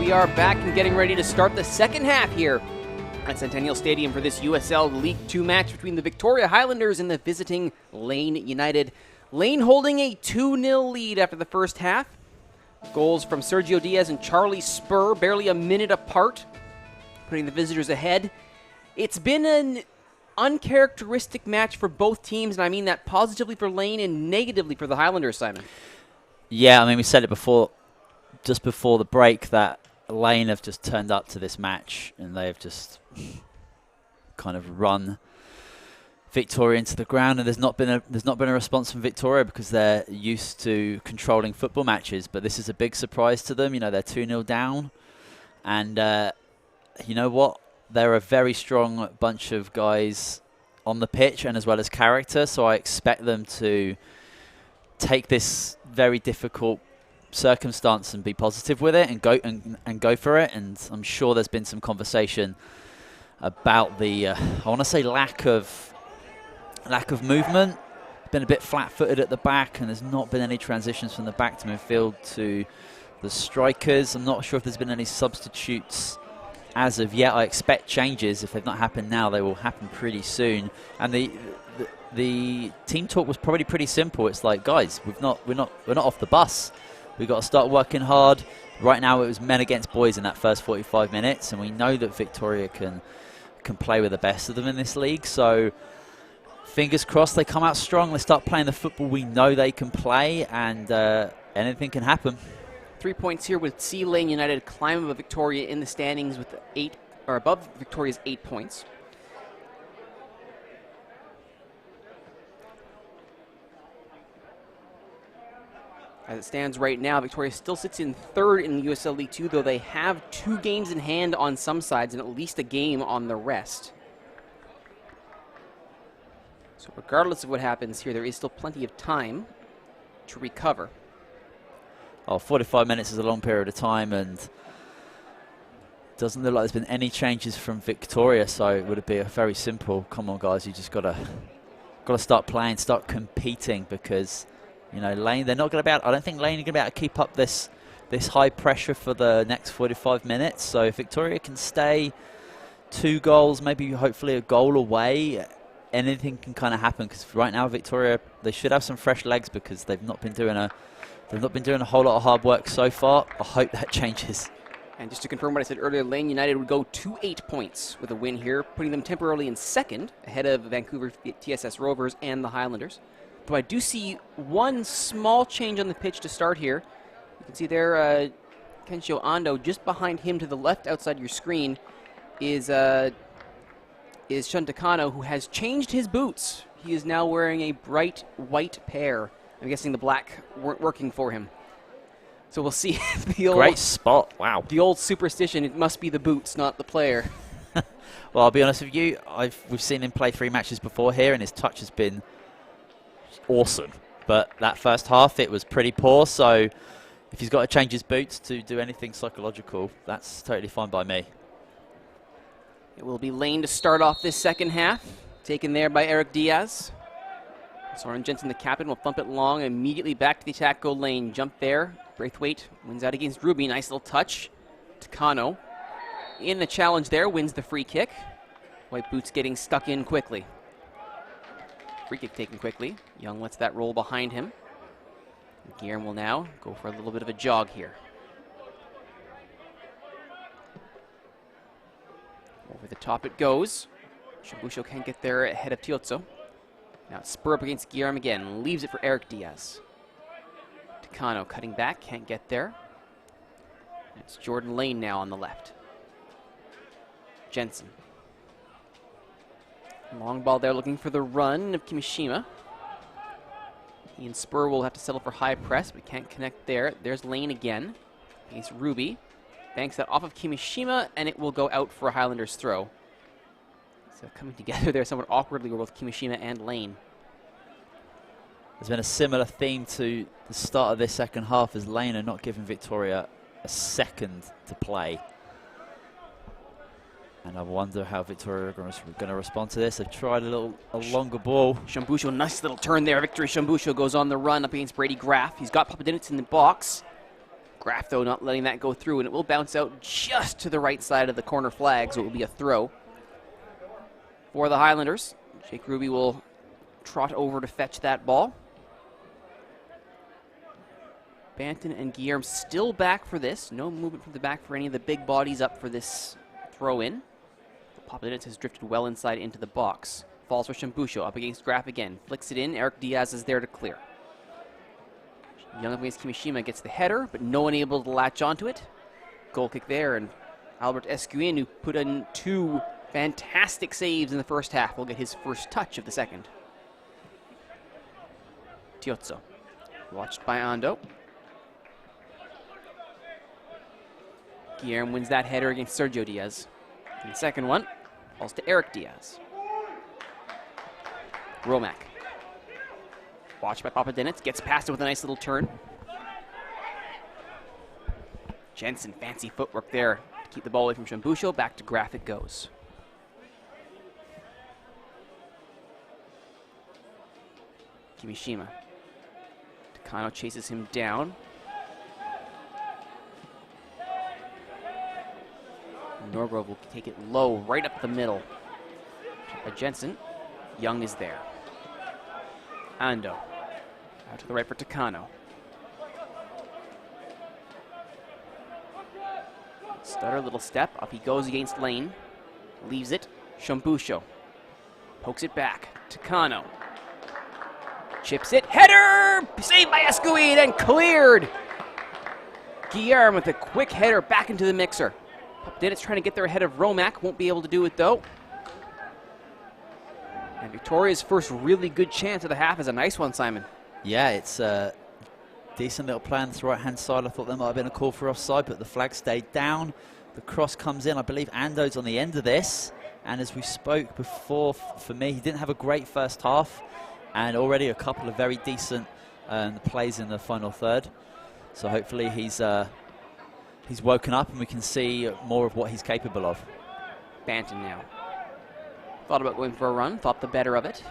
we are back and getting ready to start the second half here at Centennial Stadium for this USL League 2 match between the Victoria Highlanders and the visiting Lane United. Lane holding a 2-0 lead after the first half. Goals from Sergio Diaz and Charlie Spur, barely a minute apart, putting the visitors ahead. It's been an uncharacteristic match for both teams, and I mean that positively for Lane and negatively for the Highlanders, Simon. Yeah, I mean, we said it before, just before the break, that Lane have just turned up to this match and they've just kind of run Victoria into the ground, and there's not been a response from Victoria because they're used to controlling football matches. But this is a big surprise to them. You know, they're 2-0 down, and you know what? They're a very strong bunch of guys on the pitch and as well as character. So I expect them to take this very difficult circumstance and be positive with it and go for it. And I'm sure there's been some conversation about the I want to say lack of movement. Been a bit flat-footed at the back, and there's not been any transitions from the back to midfield to the strikers. I'm not sure if there's been any substitutes as of yet. I expect changes. If they've not happened now, they will happen pretty soon. And the team talk was probably pretty simple. It's like, guys, we're not off the bus. We've got to start working hard. Right now, it was men against boys in that first 45 minutes, and we know that Victoria can play with the best of them in this league. So fingers crossed they come out strong. They start playing the football we know they can play, and anything can happen. 3 points here with Lane United climb above Victoria in the standings with above Victoria's 8 points. As it stands right now, Victoria still sits in third in the USL League 2, though they have 2 games in hand on some sides and at least a game on the rest. So regardless of what happens here, there is still plenty of time to recover. Oh, 45 minutes is a long period of time, and doesn't look like there's been any changes from Victoria, so it would be a very simple, come on guys, you just got to start playing, start competing, because you know, Lane, they're not going to be able, I don't think Lane are going to be able to keep up this high pressure for the next 45 minutes. So if Victoria can stay 2 goals, maybe hopefully a goal away, anything can kind of happen. Because right now Victoria, they should have some fresh legs because they've not been doing a whole lot of hard work so far. I hope that changes. And just to confirm what I said earlier, Lane United would go to 8 points with a win here, putting them temporarily in second, ahead of Vancouver TSS Rovers and the Highlanders. Though I do see one small change on the pitch to start here. You can see there Kenshio Ando. Just behind him to the left outside your screen is Shun Takano, who has changed his boots. He is now wearing a bright white pair. I'm guessing the black weren't working for him. So we'll see if the old... Great spot, wow. The old superstition, it must be the boots, not the player. Well, I'll be honest with you, we've seen him play 3 matches before here, and his touch has been awesome. But that first half, it was pretty poor, so if he's got to change his boots to do anything psychological, that's totally fine by me. It will be Lane to start off this second half, taken there by Eric Diaz. Soren Jensen, the captain, will thump it long, immediately back to the attack, go Lane. Jump there, Braithwaite wins out against Ruby, nice little touch. Takano in the challenge there, wins the free kick. White boots getting stuck in quickly. Free kick taken quickly. Young lets that roll behind him. Guillermo will now go for a little bit of a jog here. Over the top it goes. Shambusho can't get there ahead of Tiozzo. Now it's Spur up against Guillermo again. Leaves it for Eric Diaz. Takano cutting back, can't get there. It's Jordan Lane now on the left. Jensen. Long ball there looking for the run of Kimishima. He and Spur will have to settle for high press, but can't connect there. There's Lane again against Ruby. Banks that off of Kimishima, and it will go out for a Highlanders throw. So coming together there somewhat awkwardly were both Kimishima and Lane. There's been a similar theme to the start of this second half as Lane are not giving Victoria a second to play. And I wonder how Victoria are going to respond to this. They've tried a longer ball. Shambusho, nice little turn there. Victory Shambusho goes on the run up against Brady Graff. He's got Papadinitz in the box. Graf, though, not letting that go through, and it will bounce out just to the right side of the corner flag, so it will be a throw for the Highlanders. Jake Ruby will trot over to fetch that ball. Banton and Guillermo still back for this. No movement from the back for any of the big bodies up for this throw-in. Papadinitz has drifted well inside into the box. Falls for Shambusho, up against Graf again. Flicks it in, Eric Diaz is there to clear. Young up against Kimishima gets the header, but no one able to latch onto it. Goal kick there, and Albert Escuin, who put in 2 fantastic saves in the first half, will get his first touch of the second. Tiozzo, watched by Ando. Guillermo wins that header against Sergio Diaz. And the second one falls to Eric Diaz. Romack. Watched by Papadinitz. Gets past it with a nice little turn. Jensen, fancy footwork there to keep the ball away from Shambusho. Back to Graf it goes. Kimishima. Takano chases him down. Norgrove will take it low, right up the middle. By Jensen. Young is there. Ando. Out to the right for Takano. Stutter, little step. Up he goes against Lane. Leaves it. Shambusho. Pokes it back. Takano. Chips it. Header! Saved by Escuid and cleared! Guillermo with a quick header back into the mixer. Papadinitz trying to get there ahead of Romack. Won't be able to do it, though. And Victoria's first really good chance of the half is a nice one, Simon. Yeah, it's a decent little play on the right-hand side. I thought there might have been a call for offside, but the flag stayed down. The cross comes in. I believe Ando's on the end of this. And as we spoke before, for me, he didn't have a great first half. And already a couple of very decent plays in the final third. So hopefully he's woken up and we can see more of what he's capable of. Banton now. Thought about going for a run, thought the better of it.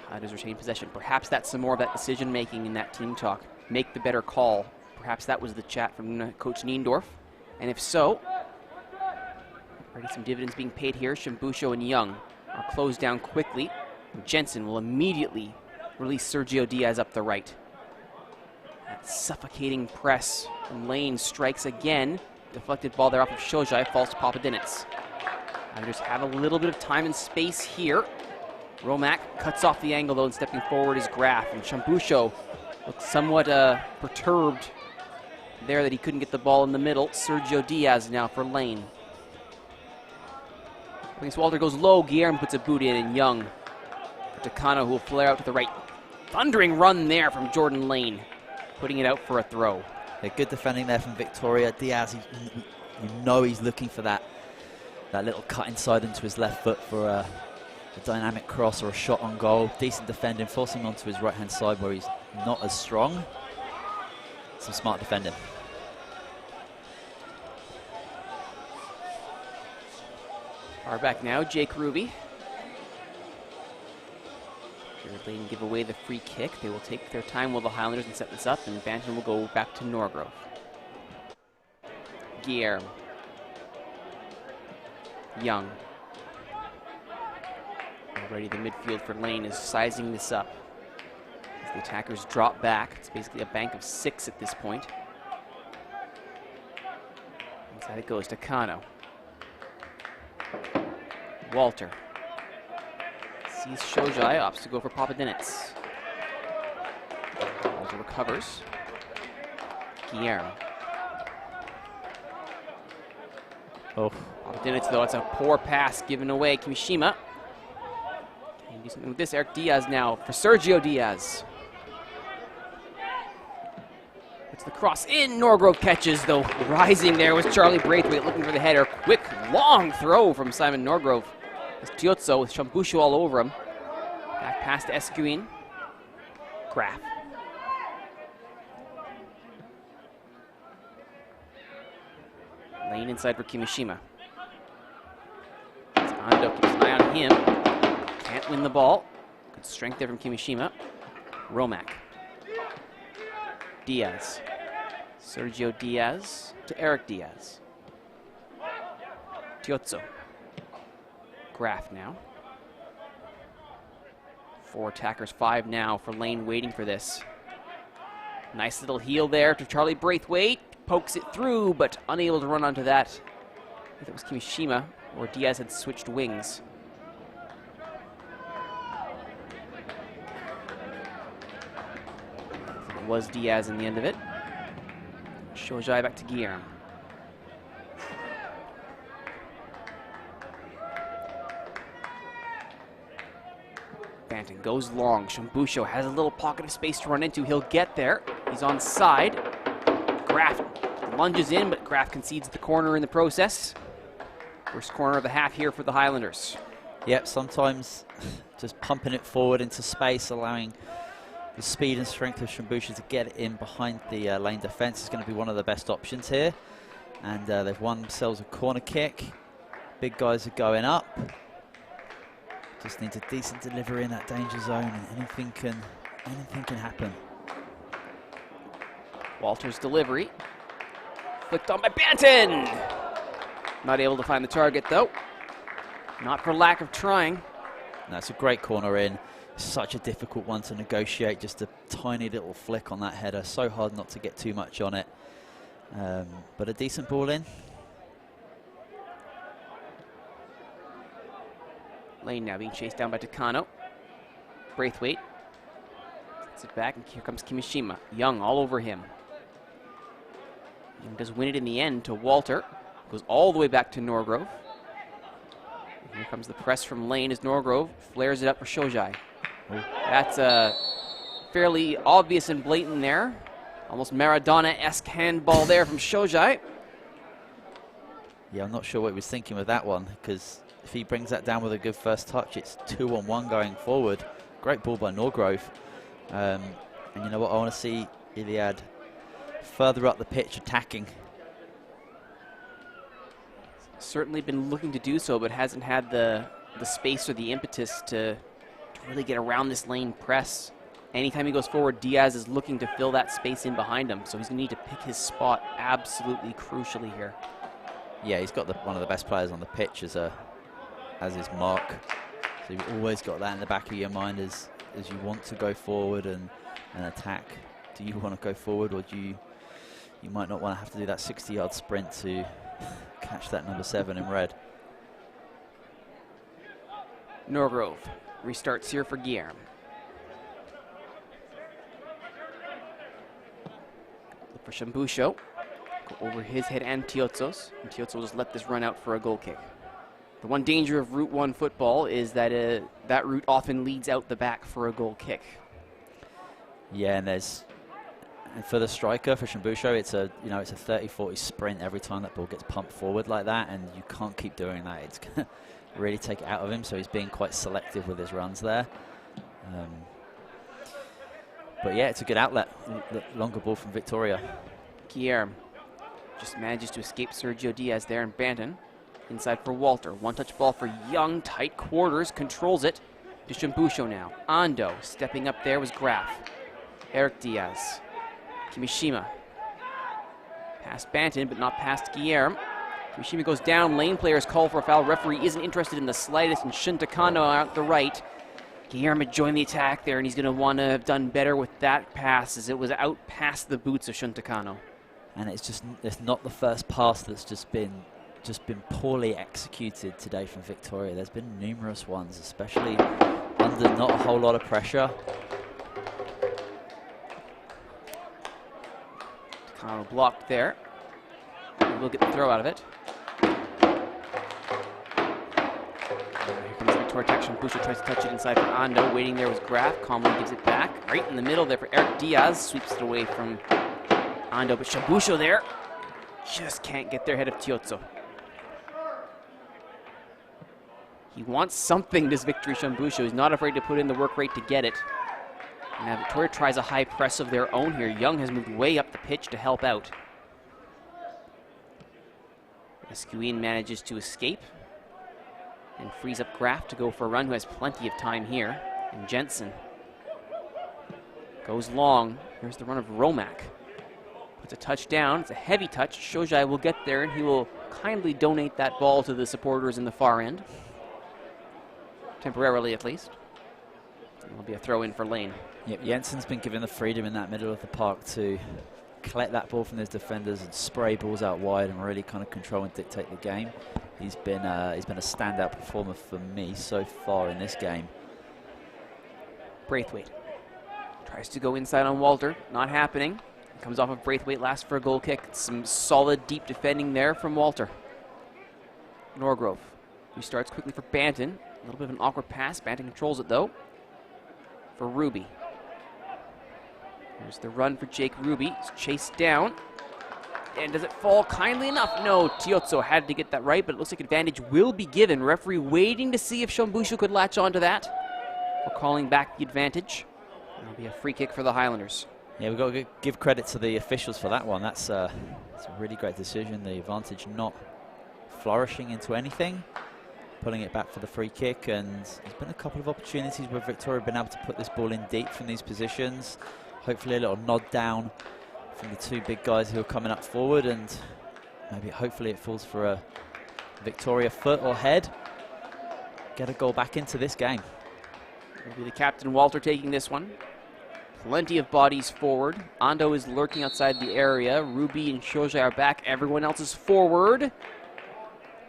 Highlanders retain possession. Perhaps that's some more of that decision-making in that team talk. Make the better call. Perhaps that was the chat from Coach Niendorf. And if so, already some dividends being paid here. Shambusho and Young are closed down quickly. And Jensen will immediately release Sergio Diaz up the right. That suffocating press from Lane strikes again. Deflected ball there off of Shojai, falls to Papadinitz. Highlanders have a little bit of time and space here. Romack cuts off the angle, though, and stepping forward is Graf. And Shambusho looks somewhat perturbed there that he couldn't get the ball in the middle. Sergio Diaz now for Lane. Against Walter goes low. Guillermo puts a boot in, and Young for Takano, who will flare out to the right. Thundering run there from Jordan Lane, putting it out for a throw. Yeah, good defending there from Victoria. Diaz, you know he's looking for that little cut inside into his left foot for a dynamic cross or a shot on goal. Decent defending, forcing onto his right-hand side where he's not as strong. Some smart defending. Far back now, Jake Ruby. Jared Lane give away the free kick. They will take their time with the Highlanders and set this up, and Banton will go back to Norgrove. Guillermo. Young. Already the midfield for Lane is sizing this up. As the attackers drop back, it's basically a bank of 6 at this point. Inside it goes to Kano. Walter. Sees Shojai, opts to go for Papadinitz. Walter recovers. Guillermo. Oh. Papadinitz, though, it's a poor pass given away. Kimishima. Can he do something with this? Eric Diaz now for Sergio Diaz. Puts the cross in. Norgrove catches, though. Rising there was Charlie Braithwaite looking for the header. Quick, long throw from Simon Norgrove. It's Tiozzo with Shambusho all over him. Back pass to Escuin. Graf. Lane inside for Kimishima. Ando keeps an eye on him. Can't win the ball. Good strength there from Kimishima. Romack. Diaz. Sergio Diaz to Eric Diaz. Tiozzo. Graf now. 4 attackers, 5 now for Lane, waiting for this. Nice little heel there to Charlie Braithwaite. Pokes it through, but unable to run onto that. I think it was Kimishima, or Diaz had switched wings. It was Diaz in the end of it. Shojai back to Guillermo. Banton goes long. Shambusho has a little pocket of space to run into. He'll get there. He's on side. Graf lunges in, but Graf concedes the corner in the process. First corner of the half here for the Highlanders. Yep, sometimes just pumping it forward into space, allowing the speed and strength of Shambusho to get it in behind the lane defense is going to be one of the best options here. And they've won themselves a corner kick. Big guys are going up. Just needs a decent delivery in that danger zone, and anything can happen. Walter's delivery. Flicked on by Banton. Not able to find the target, though. Not for lack of trying. That's a great corner in. Such a difficult one to negotiate. Just a tiny little flick on that header. So hard not to get too much on it. But a decent ball in. Lane now being chased down by Takano. Braithwaite. Gets it back, and here comes Kimishima. Young all over him. Young does win it in the end to Walter. Goes all the way back to Norgrove. And here comes the press from Lane as Norgrove flares it up for Shojai. That's fairly obvious and blatant there. Almost Maradona-esque handball there from Shojai. Yeah, I'm not sure what he was thinking with that one, because if he brings that down with a good first touch, it's 2-on-1 going forward. Great ball by Norgrove. And you know what? I want to see Iliad further up the pitch attacking. Certainly been looking to do so, but hasn't had the space or the impetus to really get around this Lane press. Anytime he goes forward, Diaz is looking to fill that space in behind him, so he's going to need to pick his spot absolutely crucially here. Yeah, he's got one of the best players on the pitch as his mark. So you've always got that in the back of your mind as you want to go forward and attack. Do you want to go forward, or do you might not want to have to do that 60-yard sprint to catch that number 7 in red. Norgrove restarts here for Guillermo. Look for Shambusho. Go over his head and Tiozzo's. And Tiozzo will just let this run out for a goal kick. The one danger of Route 1 football is that that route often leads out the back for a goal kick. Yeah, and for the striker, for Shambusho, it's a 30-40 sprint every time that ball gets pumped forward like that, and you can't keep doing that. It's going to really take it out of him, so he's being quite selective with his runs there. But yeah, it's a good outlet. Longer ball from Victoria. Guillermo just manages to escape Sergio Diaz there, and Banton inside for Walter. One-touch ball for Young, tight quarters, controls it to Shambusho now. Ando stepping up there was Graf. Eric Diaz. Kimishima. Past Banton, but not past Guillermo. Kimishima goes down. Lane players call for a foul. Referee isn't interested in the slightest, and Shun Takano out the right. Guillermo joined the attack there, and he's going to want to have done better with that pass, as it was out past the boots of Shun Takano. And it's not the first pass that's just been poorly executed today from Victoria. There's been numerous ones, especially under not a whole lot of pressure. Takano blocked there. We'll get the throw out of it. Here comes Victoria attack. Shambusho tries to touch it inside for Ando. Waiting there was Graf. Calmly gives it back. Right in the middle there for Eric Diaz. Sweeps it away from Ando, but Shambusho there just can't get there ahead of Tiozzo. He wants something, this Victory Shambusho. He's not afraid to put in the work rate to get it. Now Victoria tries a high press of their own here. Young has moved way up the pitch to help out. Escuin manages to escape and frees up Graf to go for a run, who has plenty of time here. And Jensen goes long. Here's the run of Romack. It's a touchdown. It's a heavy touch. Shojai will get there, and he will kindly donate that ball to the supporters in the far end. Temporarily, at least. It'll be a throw-in for Lane. Yep, Jensen's been given the freedom in that middle of the park to collect that ball from his defenders and spray balls out wide and really kind of control and dictate the game. He's been a standout performer for me so far in this game. Braithwaite tries to go inside on Walter. Not happening. Comes off of Braithwaite, last for a goal kick. Some solid, deep defending there from Walter. Norgrove restarts quickly for Banton. A little bit of an awkward pass. Banton controls it, though. For Ruby. Here's the run for Jake Ruby. He's chased down. And does it fall kindly enough? No, Tiozzo had to get that right, but it looks like advantage will be given. Referee waiting to see if Shambushu could latch onto that. We're calling back the advantage. It'll be a free kick for the Highlanders. Yeah, we've got to give credit to the officials for that one. That's a really great decision. The advantage not flourishing into anything. Pulling it back for the free kick, and there's been a couple of opportunities where Victoria have been able to put this ball in deep from these positions. Hopefully a little nod down from the two big guys who are coming up forward, and maybe hopefully it falls for a Victoria foot or head. Get a goal back into this game. It'll be the captain, Walter, taking this one. Plenty of bodies forward. Ando is lurking outside the area. Ruby and Shojai are back. Everyone else is forward.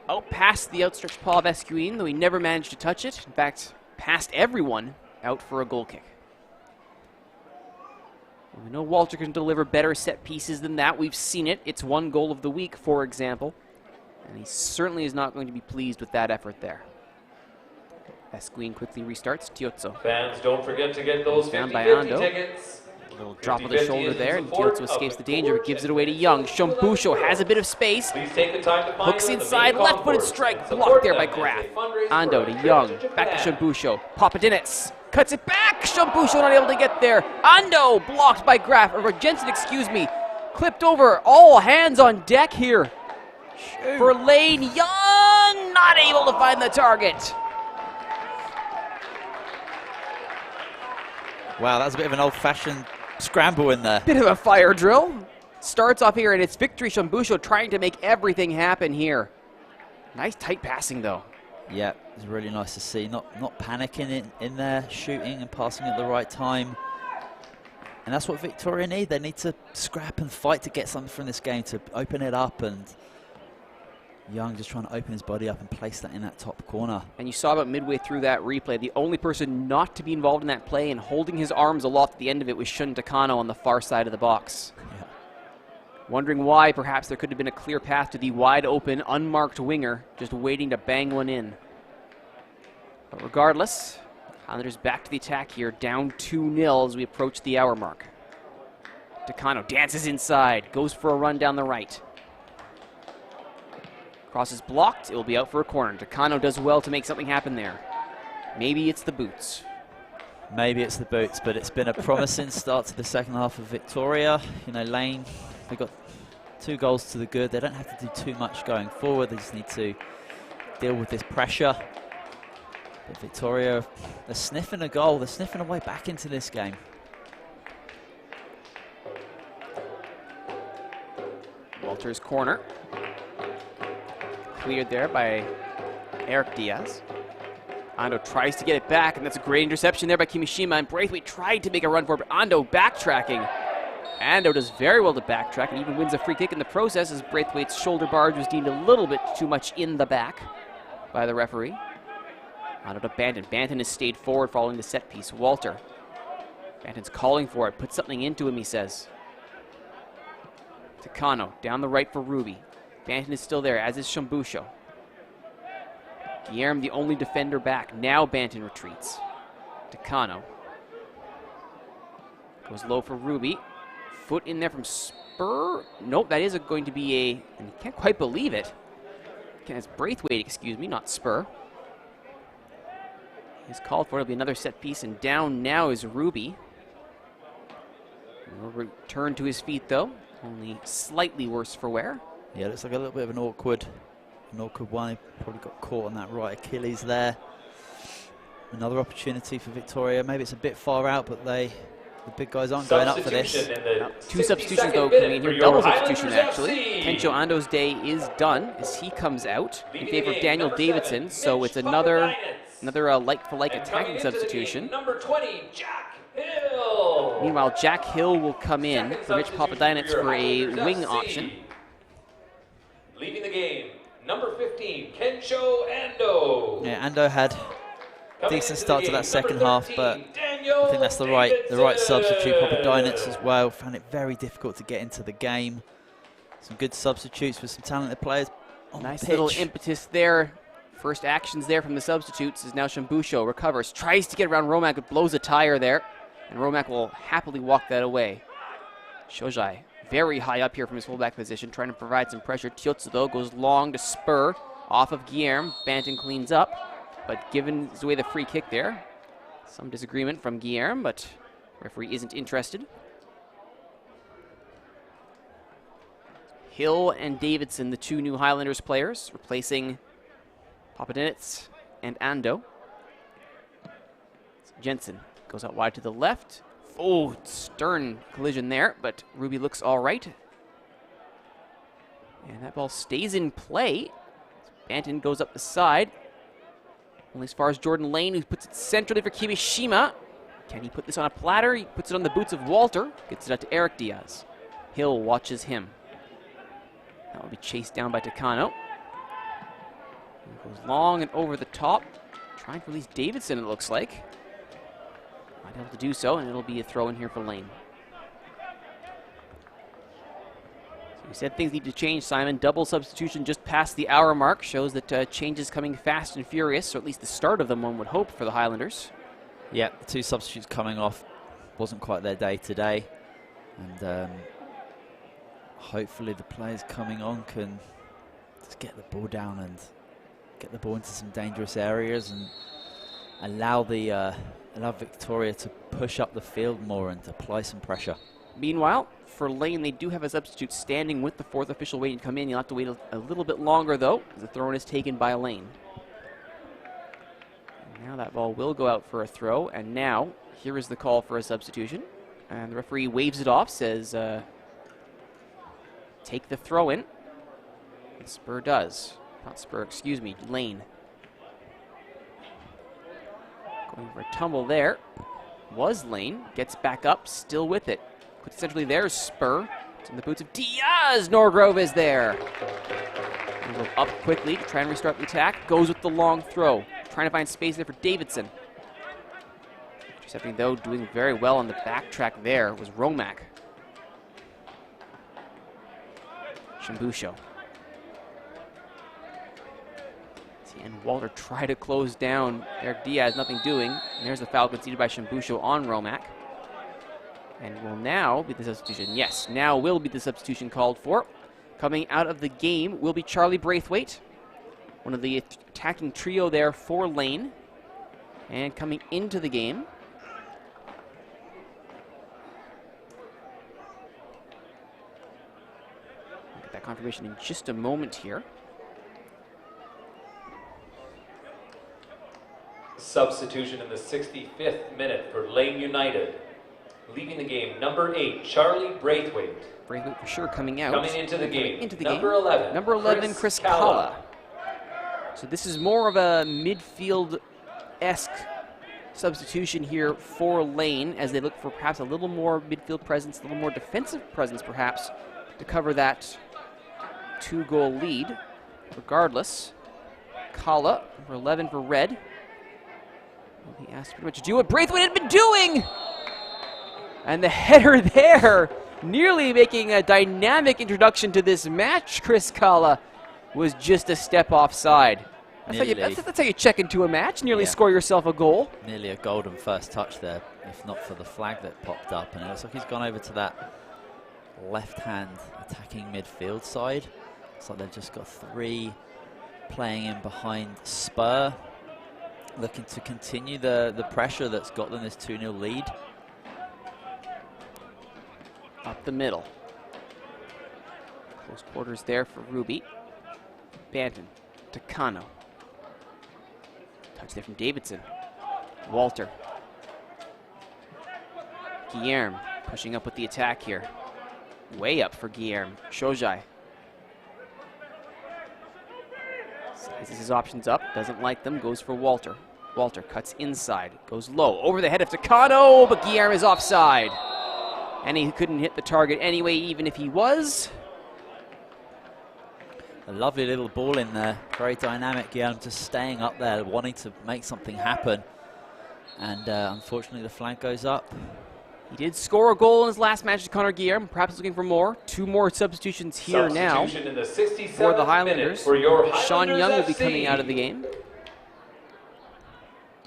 Out past the outstretched paw of Escuin, though he never managed to touch it. In fact, past everyone, out for a goal kick. We know Walter can deliver better set pieces than that. We've seen it. It's one goal of the week, for example. And he certainly is not going to be pleased with that effort there. Escuin quickly restarts. Tiozzo. Fans, don't forget to get those Down 50-50 by Ando. tickets. A little drop of the shoulder there, and Tiozzo escapes the danger, but gives it away to Young. Shambusho has a bit of space. Please take the time to find Hooks them in the inside, main left-footed concourse. strike, Support blocked there by them as Graf. they fundraise for Ando a to trip Young, Japan. back to Shambusho. Papadinets cuts it back. Shambusho not able to get there. Ando blocked by Graf, or Jensen, excuse me. Clipped over. All hands on deck here for Lane. Young not able to find the target. Wow, that was a bit of an old-fashioned scramble in there. Bit of a fire drill. Starts off here, and it's Victory Shambusho trying to make everything happen here. Nice tight passing, though. Yeah, it's really nice to see. Not panicking in there, shooting and passing at the right time. And that's what Victoria need. They need to scrap and fight to get something from this game, to open it up, and Young just trying to open his body up and place that in that top corner. And you saw about midway through that replay, the only person not to be involved in that play and holding his arms aloft at the end of it was Shun Takano on the far side of the box. Yeah. Wondering why perhaps there could have been a clear path to the wide open, unmarked winger, just waiting to bang one in. But regardless, Highlanders back to the attack here, down 2-0 as we approach the hour mark. Takano dances inside, goes for a run down the right. Cross is blocked. It will be out for a corner. Takano does well to make something happen there. Maybe it's the boots. Maybe it's the boots, but it's been a promising start to the second half of Victoria. You know, Lane, they got 2 goals to the good. They don't have to do too much going forward. They just need to deal with this pressure. But Victoria, they're sniffing a goal. They're sniffing a way back into this game. Walter's corner. Cleared there by Eric Diaz. Ando tries to get it back, and that's a great interception there by Kimishima, and Braithwaite tried to make a run for it, but Ando backtracking. Ando does very well to backtrack and even wins a free kick in the process, as Braithwaite's shoulder barge was deemed a little bit too much in the back by the referee. Ando to Banton. Banton has stayed forward following the set piece. Walter. Banton's calling for it. Put something into him, he says. Takano down the right for Ruby. Banton is still there, as is Shambusho. Guillermo, the only defender back. Now Banton retreats. Takano. Goes low for Ruby. Foot in there from Spur. Nope, that is going to be a... And you can't quite believe it. It's Braithwaite, excuse me, not Spur. He's called for it. It'll be another set piece, and down now is Ruby. He'll return to his feet, though. Only slightly worse for wear. Yeah, looks like a little bit of an awkward one. He probably got caught on that right Achilles there. Another opportunity for Victoria. Maybe it's a bit far out, but they The big guys aren't going up for this. Two substitutions though coming in here, double substitution actually. Kencho Ando's day is done as he comes out in favor of Daniel Davidson, so it's another like-for-like attacking substitution. Number 20, Jack Hill. Meanwhile, Jack Hill will come in for Mitch Papadinets for a wing option. Leaving the game, number 15, Kencho Ando. Yeah, Ando had a decent start to that second half, but I think that's the right substitute. Papadinets as well found it very difficult to get into the game. Some good substitutes with some talented players on Nice the pitch. little impetus there. First actions there from the substitutes is now Shambusho recovers, tries to get around Romac, but blows a tire there, and Romac will happily walk that away. Shojai very high up here from his fullback position, trying to provide some pressure. Tiotsu, though, goes long to spur off of Guillermo. Banton cleans up, but given away the free kick there. Some disagreement from Guillermo, but referee isn't interested. Hill and Davidson, the two new Highlanders players, replacing Papadinets and Ando. Jensen goes out wide to the left. Oh, stern collision there, but Ruby looks all right. And that ball stays in play. Banton goes up the side. Only as far as Jordan Lane, who puts it centrally for Kimishima. Can he put this on a platter? He puts it on the boots of Walter. Gets it out to Eric Diaz. Hill watches him. That will be chased down by Takano. He goes long and over the top. Trying to release Davidson, it looks like. Not able to do so, and it'll be a throw in here for Lane. So we said things need to change, Simon. Double substitution just past the hour mark shows that change is coming fast and furious, or at least the start of them, one would hope, for the Highlanders. Yeah, the two substitutes coming off wasn't quite their day today, and hopefully the players coming on can just get the ball down and get the ball into some dangerous areas and allow Victoria to push up the field more and to apply some pressure. Meanwhile, for Lane, they do have a substitute standing with the fourth official waiting to come in. You'll have to wait a little bit longer, though, as the throw-in is taken by Lane. Now that ball will go out for a throw, and now here is the call for a substitution. And the referee waves it off, says, take the throw-in. And Spur does. Not Spur, excuse me, Lane. Going for a tumble there. Was Lane. Gets back up, still with it. Puts it centrally there, Spur. It's in the boots of Diaz. Norgrove is there. He goes up quickly to try and restart the attack. Goes with the long throw. Trying to find space there for Davidson. Intercepting, though, doing very well on the backtrack there was Romac. Shambusho. And Walter tried to close down Eric Diaz, nothing doing. And there's the foul conceded by Shambusho on Romac. And will now be the substitution. Yes, now will be the substitution called for. Coming out of the game will be Charlie Braithwaite, one of the attacking trio there for Lane. And coming into the game, I'll get that confirmation in just a moment here. Substitution in the 65th minute for Lane United. Leaving the game, number 8, Charlie Braithwaite. Braithwaite for sure coming out. Coming into the game, number 11. Number 11, Chris Kalla. So this is more of a midfield-esque substitution here for Lane as they look for perhaps a little more midfield presence, a little more defensive presence perhaps to cover that 2-goal lead. Regardless, Kalla, number 11 for Red. He asked pretty much to do what Braithwaite had been doing! And the header there, nearly making a dynamic introduction to this match, Chris Kalla, was just a step offside. That's how you check into a match, nearly score yourself a goal. Nearly a golden first touch there, if not for the flag that popped up. And it looks like he's gone over to that left-hand attacking midfield side. Looks like they've just got 3 playing in behind Spur, looking to continue the pressure that's got them this 2-0 lead. Up the middle. Close quarters there for Ruby. Banton. Takano. Touch there from Davidson. Walter. Guillermo pushing up with the attack here. Way up for Guillermo. Shojai. Sizes his options up, doesn't like them, goes for Walter. Walter cuts inside, goes low, over the head of Takano, but Guillermo is offside. And he couldn't hit the target anyway, even if he was. A lovely little ball in there, very dynamic. Yeah, just staying up there, wanting to make something happen. And unfortunately, the flag goes up. He did score a goal in his last match with Connor Guillermo, perhaps looking for more. 2 more substitutions here now In the 67th for the Highlanders. For your Highlanders Sean Young will be FC. coming out of the game.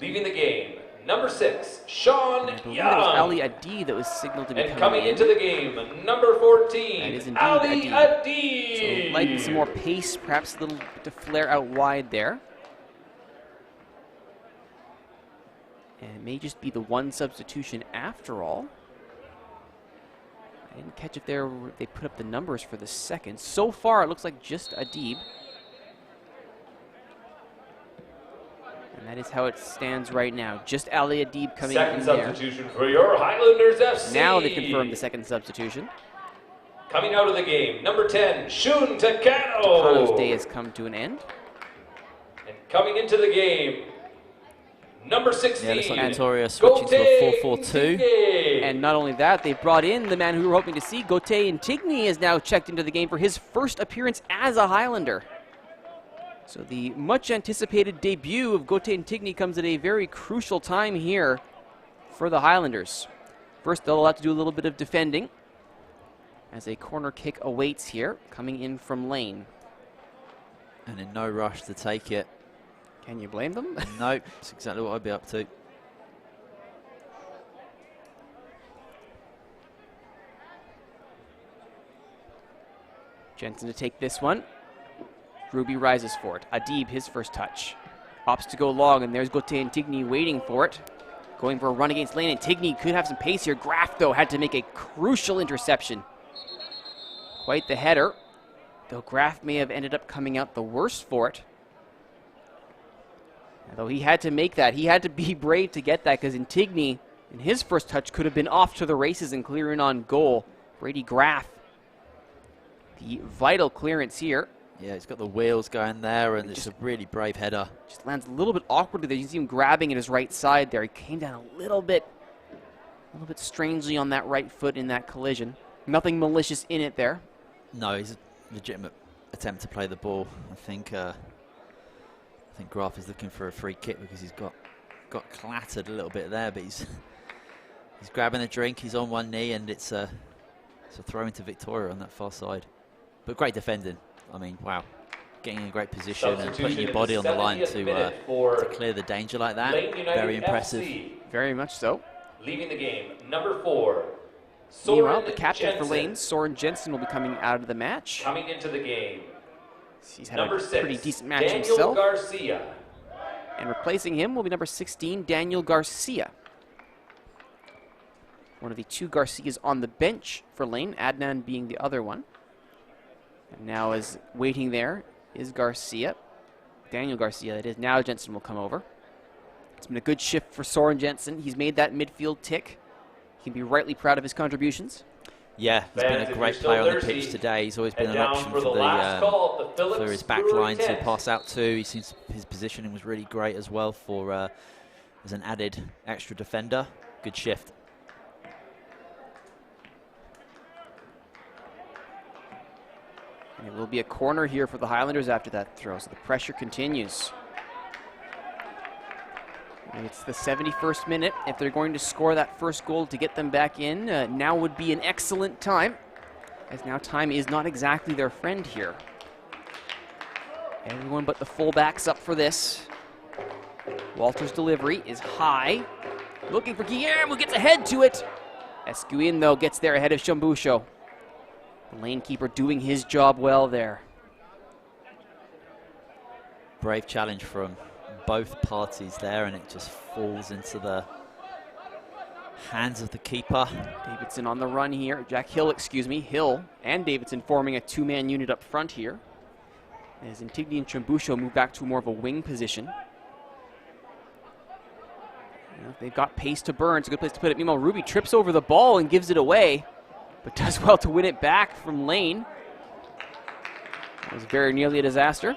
Leaving the game, number 6, Sean I believe Young. it was Ali Adi that was signaled to be And coming coming in. into the game, number 14, That is indeed Ali Adi. So liking some more Adi. pace, perhaps a little bit to flare out wide there. And it may just be the one substitution after all. I didn't catch if they put up the numbers for the second. So far, it looks like just Adib. And that is how it stands right now. Just Ali Adib coming Second in there. substitution for your Highlanders FC. Now they confirmed the second substitution. Coming out of the game, number 10, Shun Takano's day Takano. has come to an end. And coming into the game, number 16, Yeah, looks like Victoria switching to a 4-4-2. Intigne. And not only that, they've brought in the man who we were hoping to see. Gauthier Intigne is now checked into the game for his first appearance as a Highlander. So the much anticipated debut of Gauthier Intigne comes at a very crucial time here for the Highlanders. First, they'll have to do a little bit of defending as a corner kick awaits here, coming in from Lane. And in no rush to take it. Can you blame them? Nope, that's exactly what I'd be up to. Jensen to take this one. Ruby rises for it. Adib, his first touch. Opts to go long, and there's Gauthier Intigne waiting for it. Going for a run against Lane. Intigne could have some pace here. Graff, though, had to make a crucial interception. Quite the header. Though Graff may have ended up coming out the worse for it. Although he had to make that. He had to be brave to get that, because Intigne, in his first touch, could have been off to the races and clearing on goal. Brady Graff, the vital clearance here. Yeah, he's got the wheels going there, and it's a really brave header. Just lands a little bit awkwardly there. You can see him grabbing at his right side there. He came down a little bit strangely on that right foot in that collision. Nothing malicious in it there. No, he's a legitimate attempt to play the ball. I think Graf is looking for a free kick because he's got clattered a little bit there, but he's grabbing a drink. He's on one knee, and it's a throw into Victoria on that far side. But great defending. I mean, wow. Getting in a great position and putting your body on the line to clear the danger like that. Very impressive. FC. Very much so. Leaving the game, number 4, Meanwhile, Soren the captain for Jensen. Lane, Soren Jensen, will be coming out of the match. Coming into the game, He's had number a 6, pretty decent match Daniel himself. Garcia. And replacing him will be number 16, Daniel Garcia. One of the 2 Garcias on the bench for Lane, Adnan being the other one. And now as waiting there is Garcia. Daniel Garcia, that is. Now Jensen will come over. It's been a good shift for Soren Jensen. He's made that midfield tick. He can be rightly proud of his contributions. Yeah, he's been a great player on the pitch today. He's always been an option for his back line to pass out to. He seems his positioning was really great as well for as an added extra defender. Good shift. And it will be a corner here for the Highlanders after that throw, so the pressure continues. And it's the 71st minute. If they're going to score that first goal to get them back in, now would be an excellent time, as now time is not exactly their friend here. Everyone but the fullbacks up for this. Walter's delivery is high. Looking for Guillermo, who gets ahead to it. Escuin, though, gets there ahead of Shambusho. The lane keeper doing his job well there. Brave challenge from both parties there, and it just falls into the hands of the keeper. Davidson on the run here. Hill and Davidson forming a 2-man unit up front here. As Intigne and Chambusho move back to more of a wing position. Now They've got pace to burn. It's a good place to put it. Meanwhile, Ruby trips over the ball and gives it away, but does well to win it back from Lane. It was very nearly a disaster.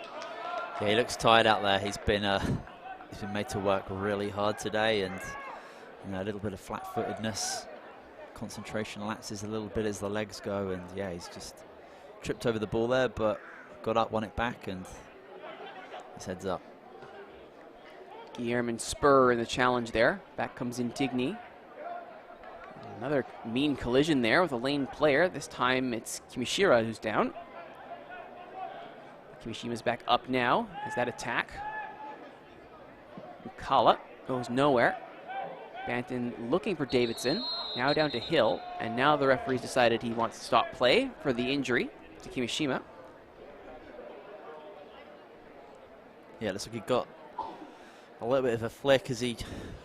Yeah, he looks tired out there. He's been made to work really hard today, and a little bit of flat-footedness. Concentration lapses a little bit as the legs go, and yeah, he's just tripped over the ball there, but got up, won it back, and his head's up. Guillermo and Spur in the challenge there. Back comes Intigny. Another mean collision there with a Lane player. This time it's Kimishira who's down. Kimishima's back up now as that attack. Kala goes nowhere. Banton looking for Davidson. Now down to Hill. And now the referee's decided he wants to stop play for the injury to Kimishima. Yeah, looks like he got a little bit of a flick as he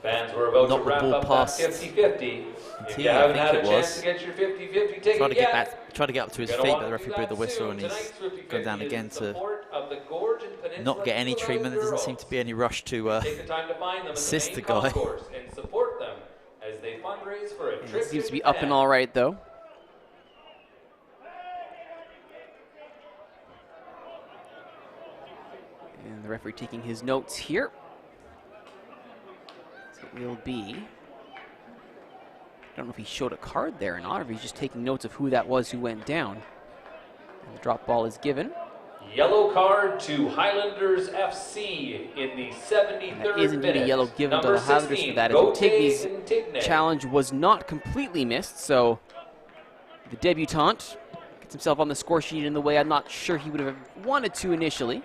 Fans were about to knocked the wrap ball up past that 50-50. If you I haven't think had a it chance was. to get your 50-50 ticket Tried to get yet, back, tried to get up to his you're feet, gonna but the want referee to blew do the that whistle, soon. and he's Tonight's 50-50 gone down is again in to support of the Gorge and Peninsula not get any School treatment. There doesn't Outdoor seem to Roads. be any rush to Take the time to find them at assist the the main guy. concourse and support them as they fundraise for a It trip seems to be Japan. up and all right though. And the referee taking his notes here. So it will be, I don't know if he showed a card there or not, or if he's just taking notes of who that was who went down. And the drop ball is given. Yellow card to Highlanders FC in the 73rd And that is indeed minute. a yellow given to Number the Highlanders 16, for that. As Gauthier Antigne's Intigne. challenge was not completely missed, so the debutant gets himself on the score sheet in the way I'm not sure he would have wanted to initially.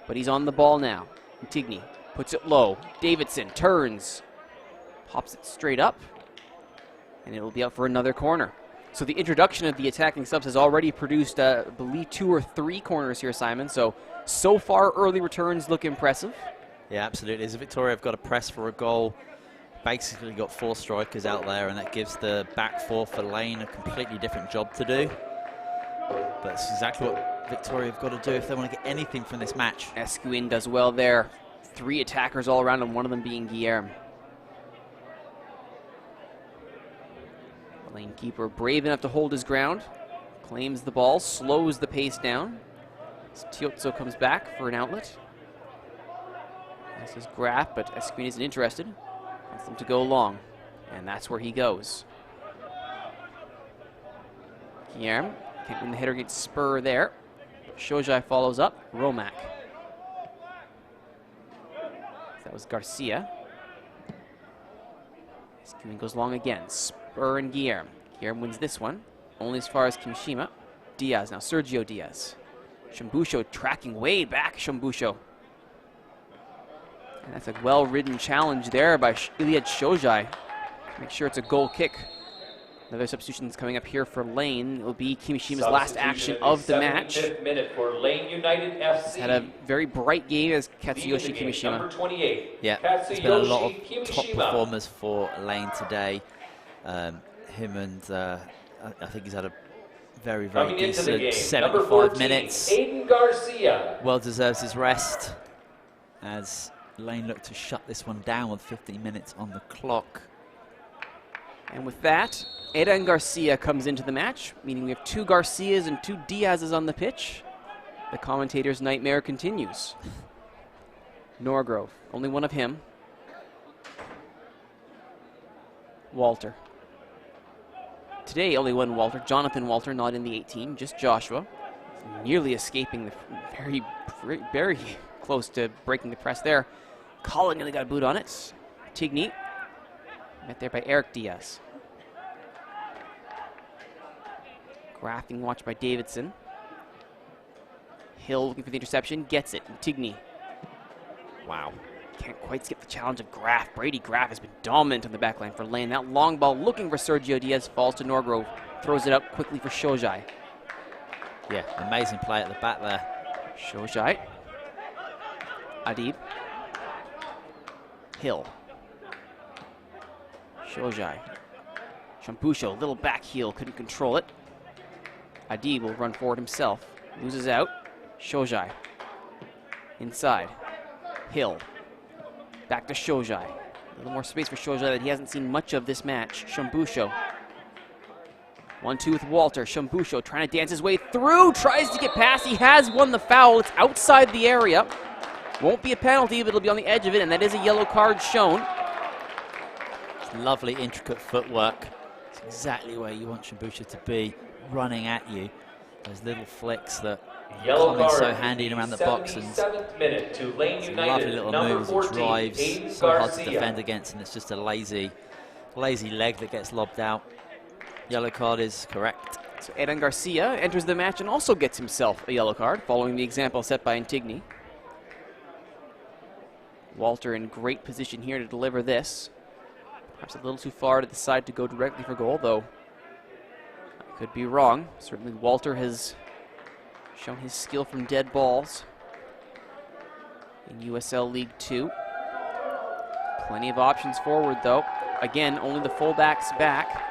But he's on the ball now. Intigny puts it low. Davidson turns, pops it straight up, and it'll be out for another corner. So the introduction of the attacking subs has already produced, I believe, 2 or 3 corners here, Simon. So far, early returns look impressive. Yeah, absolutely. As Victoria have got a press for a goal, basically got 4 strikers out there, and that gives the back 4 for Lane a completely different job to do. But that's exactly what Victoria have got to do if they want to get anything from this match. Escuin does well there. 3 attackers all around him, one of them being Guillermo. The lane keeper brave enough to hold his ground. Claims the ball, slows the pace down. Tiozzo comes back for an outlet. This is Graf, but Escuin isn't interested. Wants them to go long, and that's where he goes. Guillermo can't win the header against Spur there. Shojai follows up. Romac. That was Garcia. Escuin goes long again. Spur and Guillermo. Guillermo wins this one. Only as far as Kimishima. Diaz now. Sergio Diaz. Shambusho tracking way back. Shambusho. And that's a well-ridden challenge there by Iliad Shojai. Make sure it's a goal kick. Another substitution is coming up here for Lane. It will be Kimishima's last action of the match. 75th minute for Lane United FC. He's had a very bright game as Katsuyoshi Kimishima. Number 28. Yeah, there's been a lot of Katsuyoshi top Kimishima. performers for Lane today. Him and I think he's had a very, very Coming into the decent game, number 75 14, minutes. Aiden Garcia. Well deserves his rest as Lane looked to shut this one down with 15 minutes on the clock. And with that, Eden Garcia comes into the match, meaning we have 2 Garcias and 2 Diazes on the pitch. The commentator's nightmare continues. Norgrove, only one of him. Walter. Today, only one Walter. Jonathan Walter, not in the 18, just Joshua. Nearly escaping the very close to breaking the press there. Colin nearly got a boot on it. Tigny. Met there by Eric Diaz. Grafting watched by Davidson. Hill looking for the interception, gets it. Tigny. Wow. Can't quite skip the challenge of Graf. Brady Graf has been dominant on the back line for Lane. That long ball looking for Sergio Diaz falls to Norgrove. Throws it up quickly for Shojai. Yeah, amazing play at the back there. Shojai. Adib. Hill. Shojai. Shampusho, little back heel, couldn't control it. Adib will run forward himself. Loses out. Shojai. Inside. Hill. Back to Shojai. little more space for Shoja that he hasn't seen much of this match. Shambusho. 1-2 with Walter. Shambusho trying to dance his way through. Tries to get past. He has won the foul. It's outside the area. Won't be a penalty, but it'll be on the edge of it, and that is a yellow card shown. It's lovely, intricate footwork. It's exactly where you want Shambusho to be, running at you. Those little flicks that Yellow come in so card handy in around the the box, and 77th minute to Lane it's a United, lovely little number move as 14, it drives. Aiden So hard to Garcia. defend against, and it's just a lazy leg that gets lobbed out. Yellow card is correct. So Aiden Garcia enters the match and also gets himself a yellow card, following the example set by Antigone. Walter in great position here to deliver this. Perhaps a little too far to the side to go directly for goal, though I could be wrong. Certainly Walter has shown his skill from dead balls in USL League 2. Plenty of options forward, though. Again, only the fullbacks back.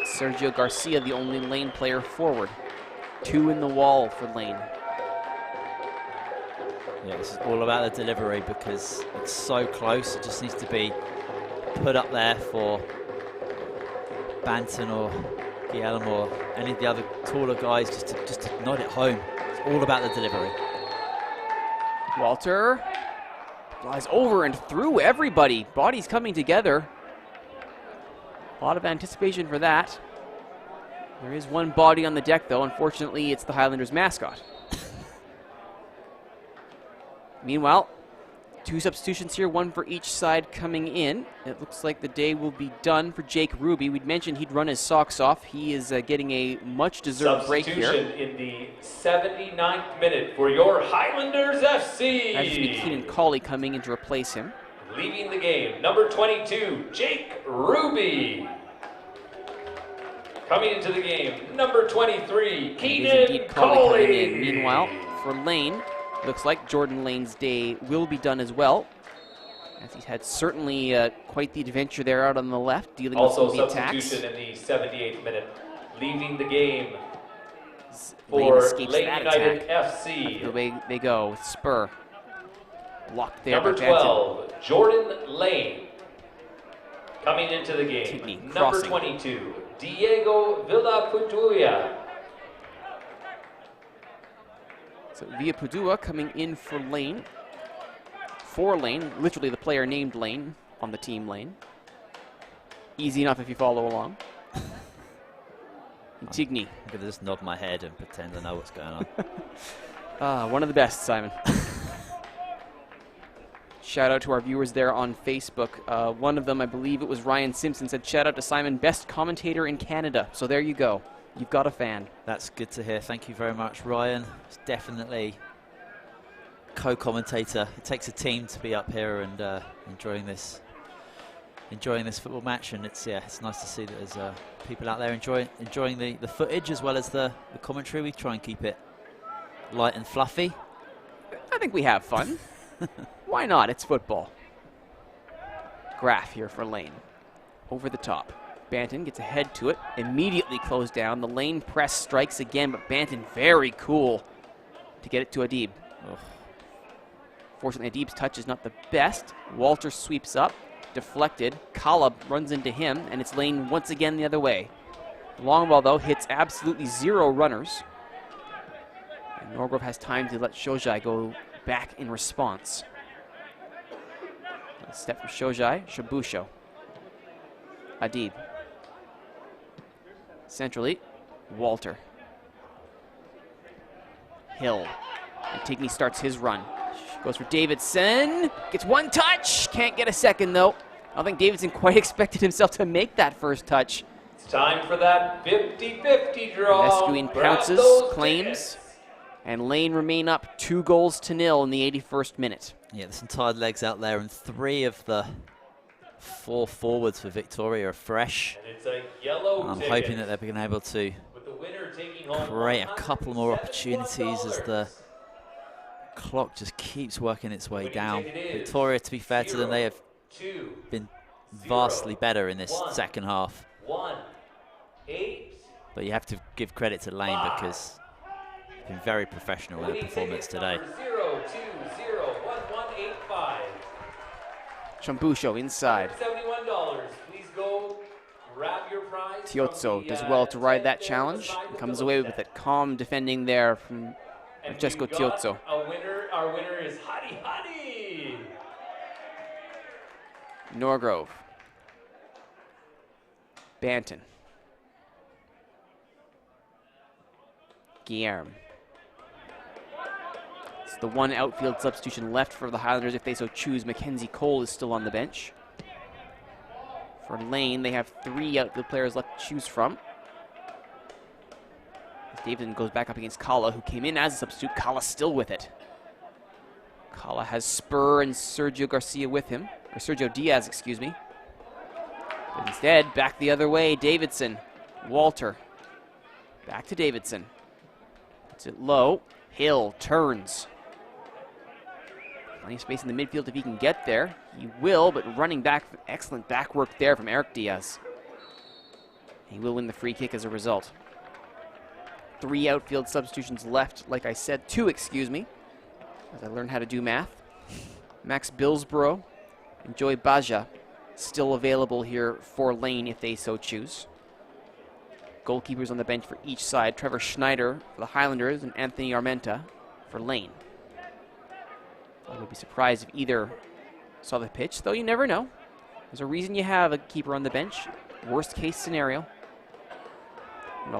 Sergio Garcia, the only Lane player forward. 2 in the wall for Lane. Yeah, this is all about the delivery because it's so close. It just needs to be put up there for Banton or Guillermo or any of the other taller guys just to nod it home. It's all about the delivery. Walter flies over and through everybody. Bodies coming together. A lot of anticipation for that. There is one body on the deck, though. Unfortunately, it's the Highlanders mascot. Meanwhile, 2 substitutions here, 1 for each side coming in. It looks like the day will be done for Jake Ruby. We'd mentioned he'd run his socks off. He is getting a much-deserved break here. Substitution in the 79th minute for your Highlanders FC. That's going to be Keenan Cawley coming in to replace him. Leaving the game, number 22, Jake Ruby. Coming into the game, number 23, Keenan Cawley coming in. Cawley. Meanwhile, for Lane, looks like Jordan Lane's day will be done as well, as he's had certainly quite the adventure there out on the left, dealing Also with some of the attacks. substitution in the 78th minute, leaving the game Lane for escapes Lane that United attack. FC. The way they go with Spur. Blocked there Number by Banton. 12, Jordan Lane. Coming into the game, Antigone number crossing. 22, Diego Villaputuya. So Villapadua coming in for Lane. For Lane, literally the player named Lane on the team Lane. Easy enough if you follow along. Antigone. I'm going to just nod my head and pretend I know what's going on. One of the best, Simon. Shout out to our viewers there on Facebook. One of them, I believe it was Ryan Simpson, said, shout out to Simon, best commentator in Canada. So there you go. You've got a fan. That's good to hear. Thank you very much, Ryan. It's definitely co-commentator. It takes a team to be up here and enjoying this football match, and it's nice to see that there's people out there enjoying the footage as well as the commentary. We try and keep it light and fluffy. I think we have fun. Why not? It's football. Graph here for Lane. Over the top. Banton gets ahead to it. Immediately closed down. The Lane press strikes again, but Banton very cool to get it to Adib. Oh. Fortunately, Adib's touch is not the best. Walter sweeps up. Deflected. Kala runs into him, and it's Lane once again the other way. The long ball, though, hits absolutely 0 runners. And Norgrove has time to let Shojai go back in response. A step from Shojai. Shambusho. Adib. Centrally, Walter. Hill. Antigone starts his run. Goes for Davidson. Gets 1 touch. Can't get a second, though. I don't think Davidson quite expected himself to make that first touch. It's time for that 50-50 draw. Rescuing Grab pounces, those claims, tickets. and Lane remain up 2-0 in the 81st minute. Yeah, there's some tired legs out there, and 3 of the 4 forwards for Victoria are fresh. And it's a yellow I'm ticket. hoping that they've been able to With the winner taking home create a couple more opportunities as the $171. clock just keeps working its way Winning down. ticket is Victoria, to be fair to them, they have 2, been 0, vastly better in this 1, second half. 1, 8. But you have to give credit to Lane because they've been very professional in their Winning performance ticket today. number 0201185. Chambusho inside. $71. Please go grab your prize. Tiozzo does well to ride that challenge. And comes away with it. Calm defending there from Francesco Tiozzo. A winner. Our winner is Hadi Hadi. Norgrove. Banton. Guillerme. It's the one outfield substitution left for the Highlanders if they so choose. Mackenzie Cole is still on the bench. For Lane, they have 3 outfield players left to choose from. Davidson goes back up against Kala, who came in as a substitute. Kala still with it. Kala has Spur and Sergio Garcia with him. Or Sergio Diaz, excuse me. But instead, back the other way, Davidson. Walter. Back to Davidson. Puts it low. Hill turns. Plenty of space in the midfield if he can get there. He will, but running back, excellent back work there from Eric Diaz. He will win the free kick as a result. 3 outfield substitutions left, like I said. 2, excuse me, as I learned how to do math. Max Billsborough and Joey Baja still available here for Lane if they so choose. Goalkeepers on the bench for each side. Trevor Schneider for the Highlanders and Anthony Armenta for Lane. I would be surprised if either saw the pitch, though you never know. There's a reason you have a keeper on the bench. Worst case scenario.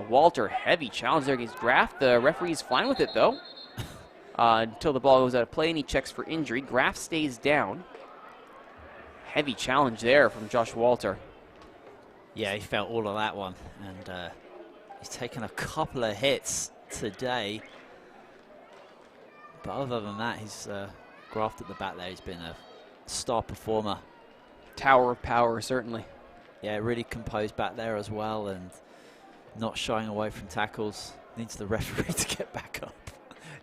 Walter, heavy challenge there against Graff. The referee's fine with it, though. Until the ball goes out of play and he checks for injury. Graff stays down. Heavy challenge there from Josh Walter. Yeah, he felt all of that one. And he's taken a couple of hits today. But other than that, he's Graft at the back there. He's been a star performer. Tower of power, certainly. Yeah, really composed back there as well. And not shying away from tackles. Needs the referee to get back up.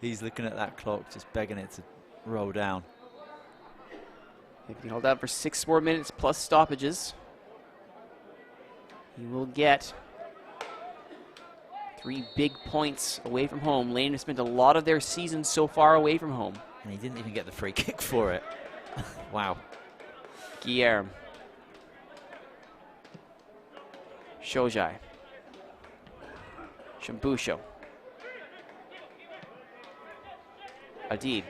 He's looking at that clock, just begging it to roll down. If he hold out for 6 more minutes plus stoppages, he will get 3 big points away from home. Lane has spent a lot of their season so far away from home. And he didn't even get the free kick for it. Wow. Guillerme. Shojai. Chambusho. Adib.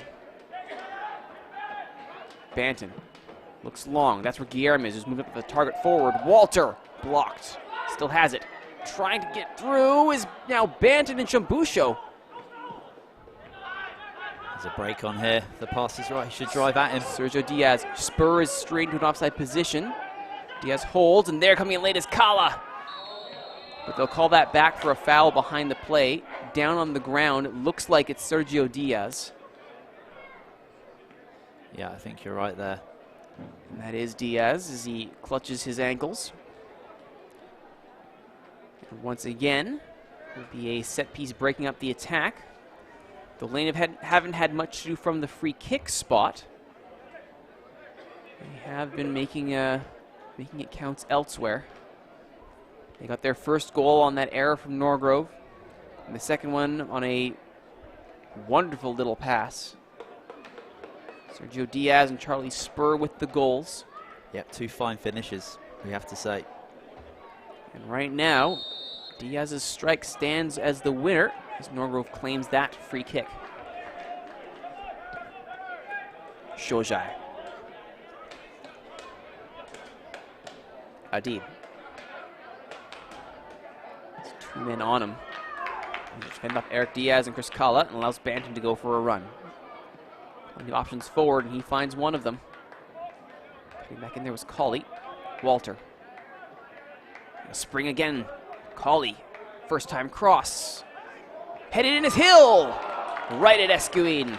Banton. Looks long. That's where Guillerme is. Just moving up the target forward. Walter. Blocked. Still has it. Trying to get through is now Banton and Chambusho. There's a break on here. The pass is right. He should drive at him. Sergio Diaz. Spur is straight into an offside position. Diaz holds, and there coming in late is Kala. But they'll call that back for a foul behind the play. Down on the ground, it looks like it's Sergio Diaz. Yeah, I think you're right there. And that is Diaz as he clutches his ankles. And once again, it will be a set piece breaking up the attack. The Lane haven't had much to do from the free kick spot. They have been making it count elsewhere. They got their first goal on that error from Norgrove, and the second one on a wonderful little pass. Sergio Diaz and Charlie Spur with the goals. Yep, 2 fine finishes, we have to say. And right now, Diaz's strike stands as the winner as Norgrove claims that free kick. Shojai. Adib. 2 men on him. He just fend off Eric Diaz and Chris Kala and allows Banton to go for a run. The options forward, and he finds one of them. Getting back in there was Colley. Walter. A spring again. Colley. First time cross. Headed in is Hill. Right at Escuin.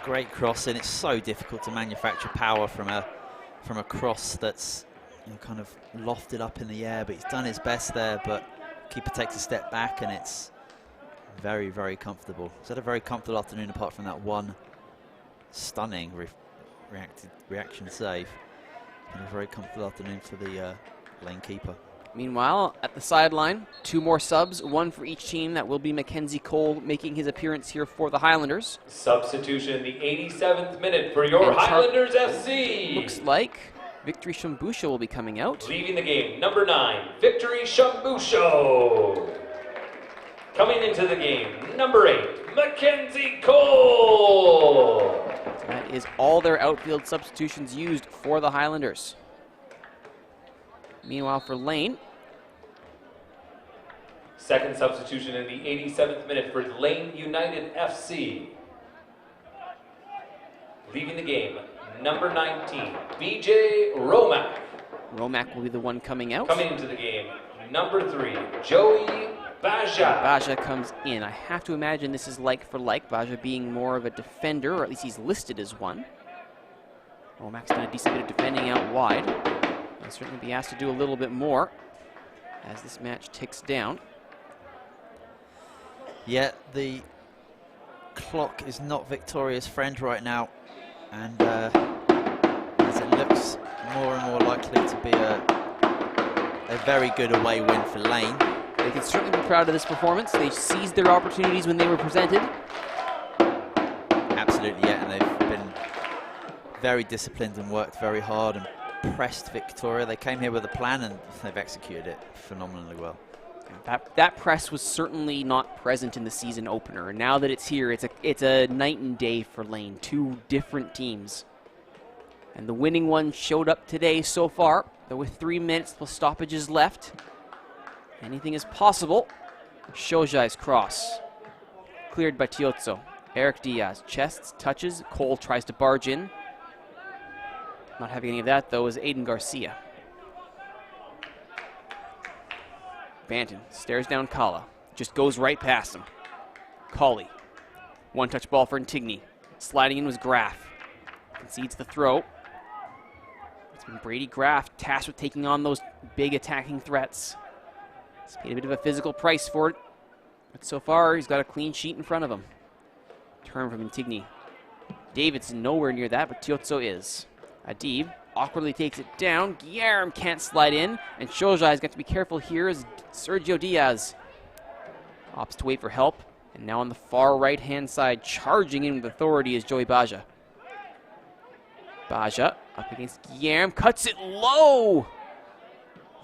Great crossing. It's so difficult to manufacture power from a cross that's kind of lofted up in the air, but he's done his best there, but keeper takes a step back and it's very, very comfortable. He's had a very comfortable afternoon apart from that one stunning reaction save. And a very comfortable afternoon for the Lane keeper. Meanwhile, at the sideline, 2 more subs, 1 for each team. That will be Mackenzie Cole making his appearance here for the Highlanders. Substitution in the 87th minute for your Highlanders FC. Looks like Victory Shumbusho will be coming out. Leaving the game, number 9, Victory Shumbusho. Coming into the game, number 8, Mackenzie Cole. So that is all their outfield substitutions used for the Highlanders. Meanwhile, for Lane, second substitution in the 87th minute for Lane United FC. Leaving the game, number 19, BJ Romack. Romack will be the one coming out. Coming into the game, number 3, Joey Baja. Baja comes in. I have to imagine this is like for like, Baja being more of a defender, or at least he's listed as one. Romack's done a decent bit of defending out wide. He'll certainly be asked to do a little bit more as this match ticks down. Yeah, the clock is not Victoria's friend right now, and as it looks more and more likely to be a very good away win for Lane. They can certainly be proud of this performance. They seized their opportunities when they were presented. Absolutely, yeah, and they've been very disciplined and worked very hard and pressed Victoria. They came here with a plan and they've executed it phenomenally well. That press was certainly not present in the season opener. And now that it's here, it's a night and day for Lane. 2 different teams. And the winning one showed up today so far. Though with 3 minutes plus stoppages left, anything is possible. Shojai's cross. Cleared by Tiozzo. Eric Diaz. Chests, touches. Cole tries to barge in. Not having any of that, though, is Aiden Garcia. Banton stares down Kala. Just goes right past him. Colley. One-touch ball for Antigny. Sliding in was Graff. Concedes the throw. It's been Brady Graff tasked with taking on those big attacking threats. He's paid a bit of a physical price for it, but so far he's got a clean sheet in front of him. Turn from Antigny. Davidson nowhere near that, but Tiozzo is. Adib awkwardly takes it down. Guillermo can't slide in, and Shojai's got to be careful here as Sergio Diaz opts to wait for help. And now on the far right-hand side, charging in with authority is Joey Baja. Baja up against Guillermo, cuts it low.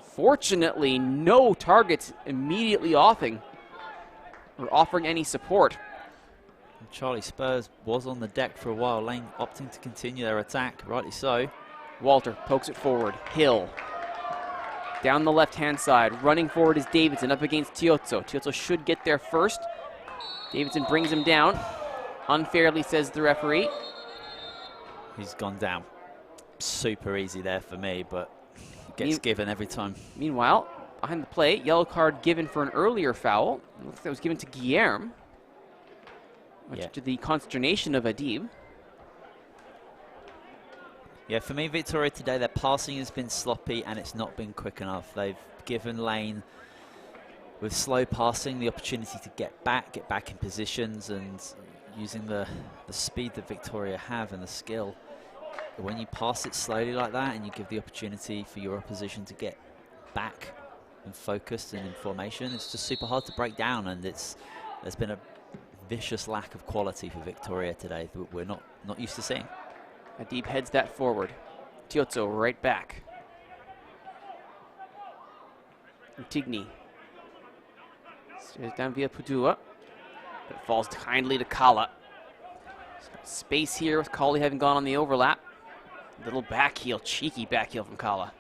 Fortunately, no targets immediately offering any support. And Charlie Spurs was on the deck for a while. Lane opting to continue their attack, rightly so. Walter pokes it forward. Hill down the left-hand side. Running forward is Davidson up against Tiozzo. Tiozzo should get there first. Davidson brings him down. Unfairly, says the referee. He's gone down. Super easy there for me, but gets given every time. Meanwhile, behind the play, yellow card given for an earlier foul. It looks like it was given to Guillermo, much to the consternation of Adib. Yeah, for me, Victoria today, their passing has been sloppy and it's not been quick enough. They've given Lane, with slow passing, the opportunity to get back in positions, and using the speed that Victoria have and the skill. But when you pass it slowly like that and you give the opportunity for your opposition to get back and focused and in formation, it's just super hard to break down, and there's been a vicious lack of quality for Victoria today that we're not used to seeing. Adib heads that forward. Tiozzo right back. Antigny stares down via Padua, but falls kindly to Kala. Space here with Colley having gone on the overlap. Little back heel, cheeky back heel from Kala.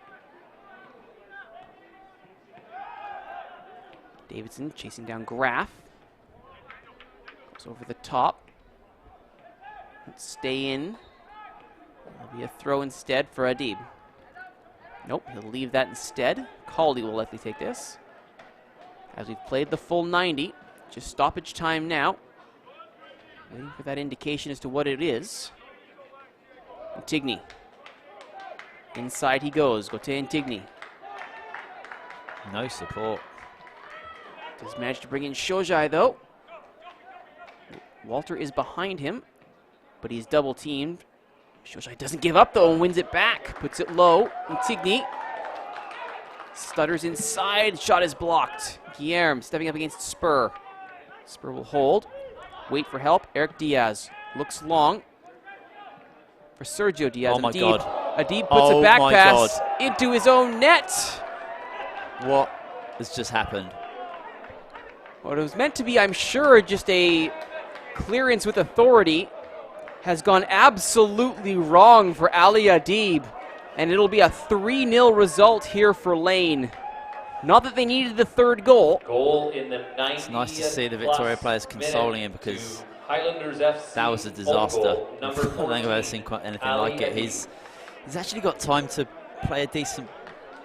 Davidson chasing down Graff. Goes over the top. Let's stay in. There'll be a throw instead for Adib. Nope, he'll leave that instead. Caldy will likely take this. As we've played the full 90, just stoppage time now. Waiting for that indication as to what it is. Antigny. Inside he goes. Go to Antigny. No support. Does manage to bring in Shojai though. Walter is behind him, but he's double teamed. Shojai doesn't give up though and wins it back. Puts it low. Antigny Stutters inside. Shot is blocked. Guillerme stepping up against Spur. Spur will hold. Wait for help. Eric Diaz looks long for Sergio Diaz. Oh my Adib. God. Adib puts a back my pass God. into his own net. What has just happened? What it was meant to be, I'm sure, just a clearance with authority has gone absolutely wrong for Ali Adib. And it'll be a 3-0 result here for Lane. Not that they needed the third goal. Goal in the 90th. It's nice to see the Victoria players consoling him, minute because to Highlanders FC that was a home disaster. goal, I number don't think I've 14, ever seen quite anything Ali like it. Adib. He's actually got time to play a decent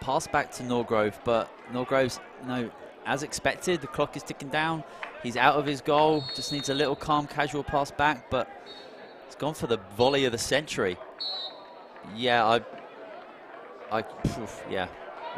pass back to Norgrove, but Norgrove's, as expected, the clock is ticking down. He's out of his goal, just needs a little calm, casual pass back, but he's gone for the volley of the century. Yeah, I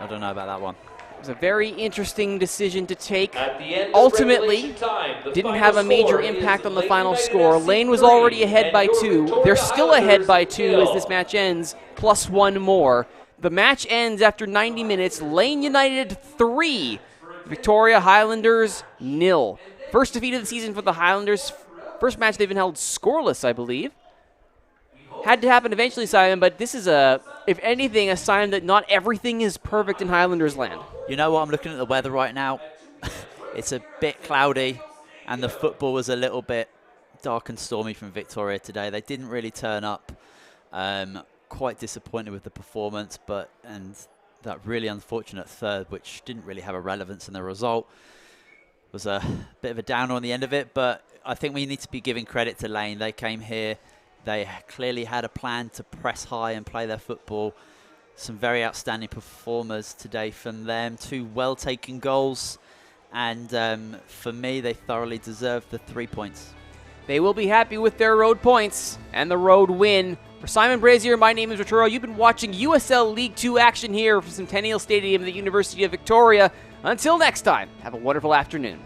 don't know about that one. It was a very interesting decision to take. At the end of Ultimately, regulation time, the didn't final have a major score impact is on the Lane final United score. FC Lane was 3 already ahead and by your 2. Victoria They're still ahead by 2 as Highlanders this match ends, plus 1 more. The match ends after 90 minutes. Lane United 3, Victoria Highlanders 0. First defeat of the season for the Highlanders. First match they've been held scoreless, I believe. Had to happen eventually, Simon, but this is, if anything, a sign that not everything is perfect in Highlanders land. You know what? I'm looking at the weather right now. It's a bit cloudy, and the football was a little bit dark and stormy from Victoria today. They didn't really turn up. Quite disappointed with the performance, and that really unfortunate third, which didn't really have a relevance in the result, was a bit of a downer on the end of it. But I think we need to be giving credit to Lane. They came here. They clearly had a plan to press high and play their football. Some very outstanding performers today from them. 2 well-taken goals. And for me, they thoroughly deserved the 3 points. They will be happy with their road points and the road win. For Simon Brazier, my name is Arturo. You've been watching USL League 2 action here from Centennial Stadium at the University of Victoria. Until next time, have a wonderful afternoon.